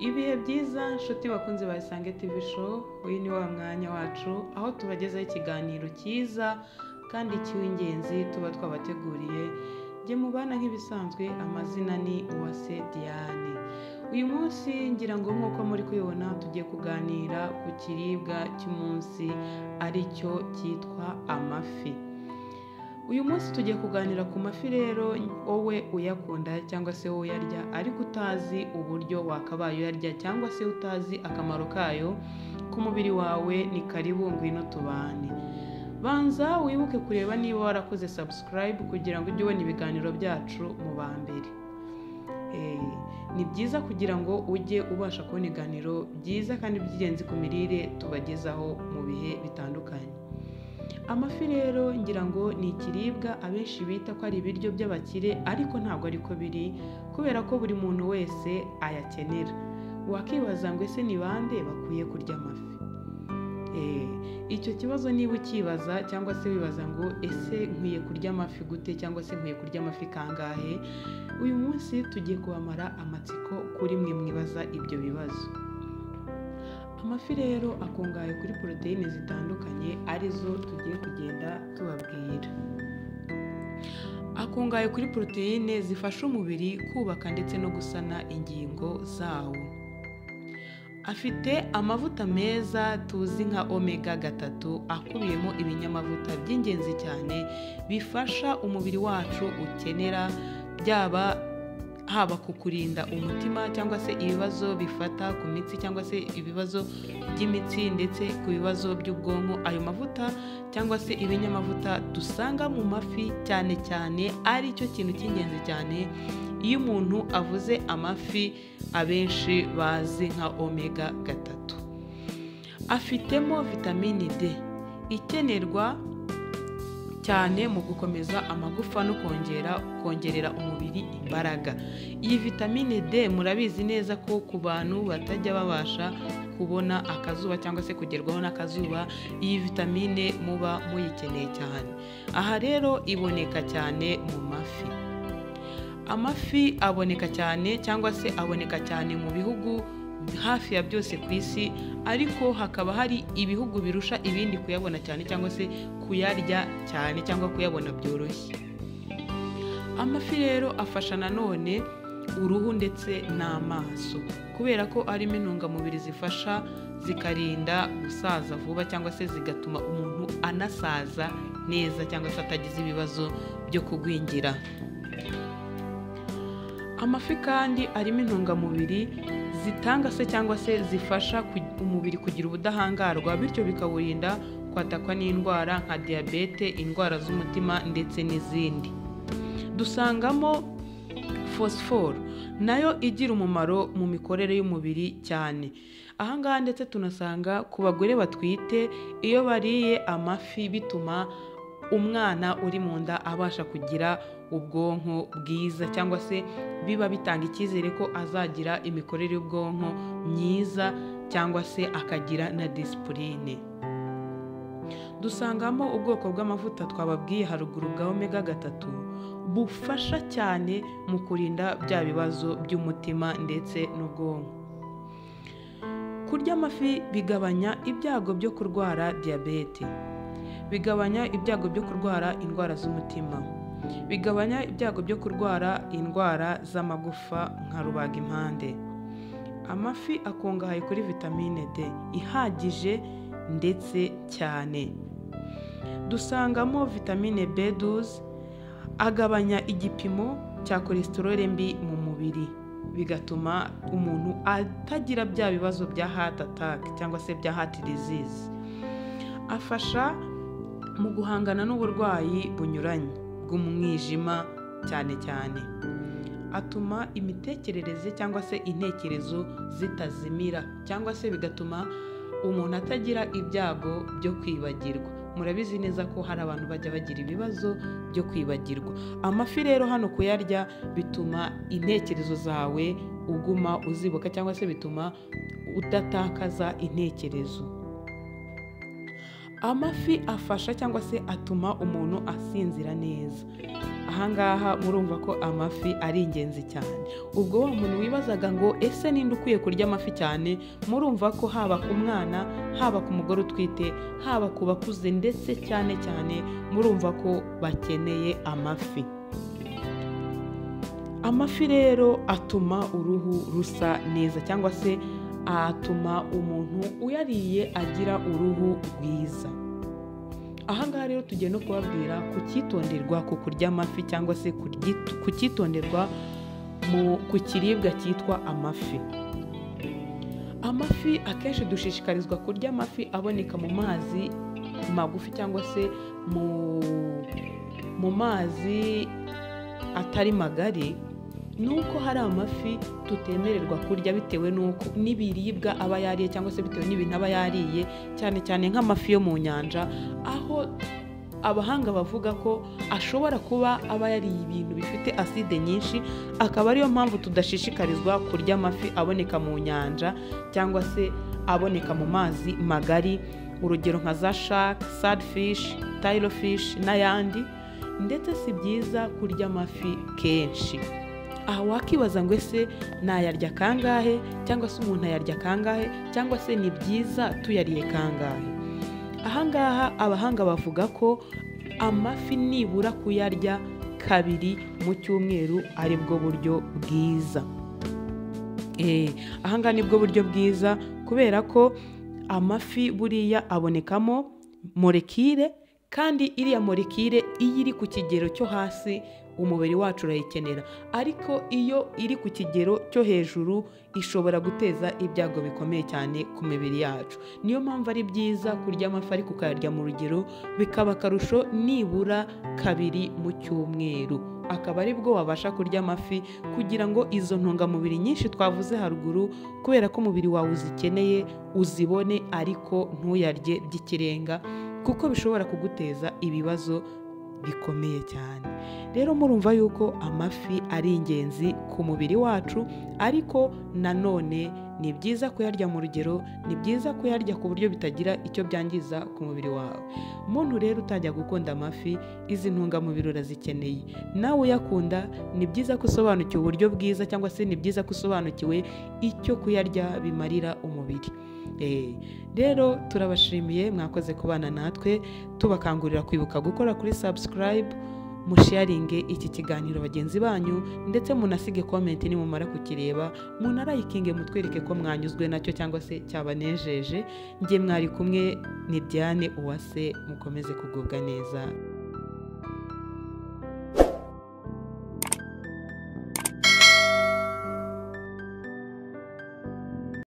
Ibihe byiza nshuti bakunze ba Isange TV show, uyu ni wa mwanya wacu aho tubagezaho ikiganiro cyiza kandi cy'ingenzi tuba twabateguriye. Jye mubana nk'ibisanzwe, amazina ni Uwase Diane. Uyu munsi ngira ngo nk'uko muri kubibona tugiye kuganira ku kiribwa cy'umunsi ari cyo cyitwa amafi. Uyu munsi tugiye kuganira ku mafi rero, wowe uyakunda cyangwa se wowe uyarya ariko utazi uburyo wakabaye uyarya cyangwa se utazi akamaro kayo ku mubiri wawe, ni karibu ngwino tubane. Banza wibuke kureba niba warakoze subscribe kugira ngo ujye ubona ibiganiro byacu mu ba mbere. Ni byiza kugira ngo ujye ubasha kubona ibiganiro byiza kandi by'ingenzi ku mirire tubagezaho mu bihe bitandukanye. Amafi rero ngira ngo ni ikiribwa abenshi bita ko ari ibiryo by'abakire, ariko ntabwo ariko biri, kubera ko buri muntu wese ayakenera. Wakibaza ngo ese ni bande bakwiye kurya amafi? Icyo kibazo niba ukibaza cyangwa se wibaza ngo ese nkwiye kurya amafi gute cyangwa se nkwiye kurya amafi kangahe, uyu munsi tugiye kubamara amatsiko kuri mwe mwibaza ibyo bibazo. Amafi rero akungahaye kuri poroteyine zitandukanye arizo tugiye kugenda tubabwira. Akungahaye kuri poroteyine zifasha umubiri kubaka ndetse no gusana ingingo zawo. Afite amavuta meza tuzi nka omega 3 akubiyemo ibinyamavuta by'ingenzi cyane bifasha umubiri wacu ukenera, haba kukurinda umutima cyangwa se ibibazo bifata ku mitsi cyangwa se ibibazo by'imitsi ndetse ku bibazo by'ubwonko. Ayo mavuta cyangwa se ibinyamavuta dusanga mu mafi cyane cyane ari cyo kintu cy'ingenzi cyane. Iyo umuntu avuze amafi abenshi bazi nka omega 3. Afitemo vitamine D ikenerwa cyane mu gukomeza amagufa no kongerera umubiri imbaraga. Iyi vitamine D murabizi neza ko ku bantu batajya babasha kubona akazuba cyangwa se kugerwaho n'akazuba, iyi vitamine muba muyikeneye cyane. Aha rero iboneka cyane mu mafi. Amafi aboneka cyane cyangwa se aboneka cyane mu bihugu hafi ya byose ku isi, ariko hakaba hari ibihugu birusha ibindi kuyabona cyane cyangwa se kuyarya cyane cyangwa kuyabona byoroshye. Amafi rero afasha nanone uruhu ndetse n'amaso, kubera ko arimo intungamubiri zifasha zikarinda gusaza vuba cyangwa se zigatuma umuntu anasaza neza cyangwa se atagize ibibazo byo kugwingira. Amafi kandi arimo intungamubiri zitanga se cyangwa se zifasha umubiri kugira ubudahangarwa, bityo bikawurinda kwatakwa n'indwara nka diyabete, indwara z'umutima ndetse n'izindi. Dusangamo phosphore nayo igira umumaro mu mikorere y'umubiri cyane. Ahangaha ndetse tunasanga ku bagore batwite, iyo bariye amafi bituma umwana uri mu nda abasha kugira ubwonko bwiza, cyangwa se biba bitanga icyizere ko azagira imikorere y'ubwonko myiza cyangwa se akagira na disipurine. Dusangamo ubwoko bw'amavuta twababwiye haruguru bwa omega 3 bufasha cyane mu kurinda bya bibazo by'umutima ndetse n'ubwonko. Kurya amafi bigabanya ibyago byo kurwara diyabete, bigabanya ibyago byo kurwara indwara z'umutima, bigabanya ibyago byo kurwara indwara z'amagufa nka rubagimpande. Amafi akungahaye kuri vitamine D ihagije ndetse cyane. Dusangamo vitamine B12 agabanya igipimo cya cholesterol mbi mu mubiri, bigatuma umuntu atagira bya bibazo bya heart attack cyangwa se bya heart disease. Afasha mu guhangana n'uburwayi bunyuranye bw'umwijima cyane cyane. Atuma imitekerereze cyangwa se intekerezo zitazimira, cyangwa se bigatuma umuntu atagira ibyago byo kwibagirwa. Murabizi neza ko hari abantu bajya bagira ibibazo byo kwibagirwa. Amafi rero hano kuyarya bituma intekerezo zawe uguma uzibuka cyangwa se bituma udatakaza intekerezo. Amafi afasha cyangwa se atuma umuntu asinzira neza. Ahangaha murumva ko amafi ari ingenzi cyane. Ubwo wa muntu wibazaga ngo ese ninde ukwiye kurya amafi cyane, murumva ko haba ku mwana, haba ku mugore utwite, haba ku bakuze, ndetse cyane cyane murumva ko bakeneye amafi. Amafi rero atuma uruhu rusa neza, cyangwa se atuma umuntu uyariye agira uruhu rwiza. Ahangaha rero tugiye no kubabwira ku cyitonderwa ku kurya amafi, cyangwa se ku cyitonderwa ku kiribwa cyitwa amafi. Amafi akenshi dushishikarizwa kurya amafi aboneka mu mazi magufi, cyangwa se mu mazi atari magari. Nuko hari amafi tutemererwa kurya bitewe n'ibiribwa aba yariye, cyangwa se bitewe n'ibintu aba yariye, cyane cyane nk'amafi yo mu nyanja, aho abahanga bavuga ko ashobora kuba aba yariye ibintu bifite aside nyinshi. Akaba ariyo mpamvu tudashishikarizwa kurya amafi aboneka mu nyanja, cyangwa se aboneka mu mazi magari, urugero nka za shark, swordfish, tigerfish n'ayandi. Ndetse si byiza kurya amafi kenshi. Aha wakibaza ngo ese nayarya kangahe, cyangwa se umuntu ayarya kangahe, cyangwa se ni byiza tuyariye kangahe? Ahangaha abahanga bavuga ko amafi nibura kuyarya 2 mu cyumweru ari bwo buryo bwiza. Ahangaha ni bwo buryo bwiza, kubera ko amafi buriya abonekamo molekile, kandi iriya molekile iyo iri ku kigero cyo hasi umubiri wacu urayikenera, ariko iyo iri ku kigero cyo hejuru ishobora guteza ibyago bikomeye cyane ku mibiri yacu. Niyo mpamvu ari byiza kurya amafi ariko ukayarya mu rugero, bikaba akarusho nibura 2 mu cyumweru. Akaba ari bwo wabasha kurya amafi kugira ngo izo ntungamubiri nyinshi twavuze haruguru, kubera ko umubiri wawe uzikeneye, uzibone, ariko ntuyarye by'ikirenga, kuko bishobora kuguteza ibibazo bikomeye cyane. Rero murumva yuko amafi ari ingenzi ku mubiri wacu, ariko nanone ni byiza kuyarya mu rugero, ni byiza kuyarya ku buryo bitagira icyo byangiza ku mubiri wawe. Umuntu rero utajya gukunda amafi, izi ntungamubiri urazikeneye. Nawe uyakunda, ni byiza ko usobanukiwe uburyo bwiza, cyangwa se ni byiza ko usobanukiwe icyo kuyarya bimarira umubiri. Rero turabashimiye mwakoze kubana natwe, tubakangurira kwibuka gukora kuri subscribe, musharinge iki kiganiro bagenzi banyu, ndetse munasige comment nimumara kukireba, munarayikinge mutwereke ko mwanyuzwe nacyo cyangwa se cyabanejeje. Nge mwari kumwe ni Diane Uwase, mukomeze kugubwa neza.